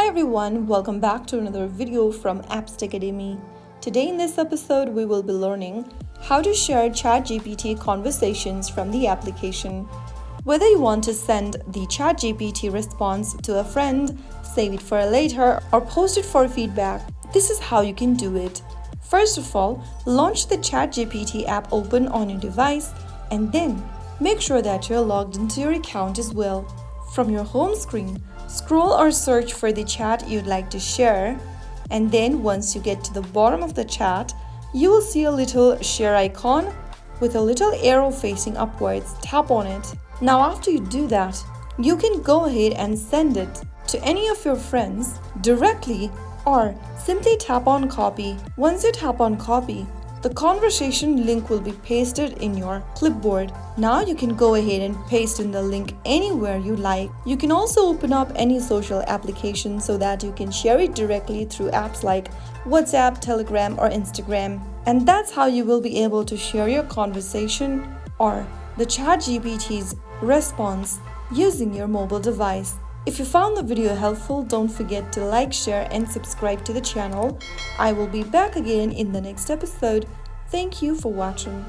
Hi everyone, welcome back to another video from Apps Academy. Today in this episode, we will be learning how to share ChatGPT conversations from the application. Whether you want to send the ChatGPT response to a friend, save it for later, or post it for feedback, this is how you can do it. First of all, launch the ChatGPT app open on your device and then make sure that you're logged into your account as well. From your home screen, scroll or search for the chat you'd like to share, and then once you get to the bottom of the chat, you will see a little share icon with a little arrow facing upwards. Tap on it. Now after you do that, you can go ahead and send it to any of your friends directly or simply tap on copy. Once you tap on copy, the conversation link will be pasted in your clipboard. Now you can go ahead and paste in the link anywhere you like. You can also open up any social application so that you can share it directly through apps like WhatsApp, Telegram, or Instagram. And that's how you will be able to share your conversation or the ChatGPT's response using your mobile device. If you found the video helpful, don't forget to like, share, and subscribe to the channel. I will be back again in the next episode. Thank you for watching.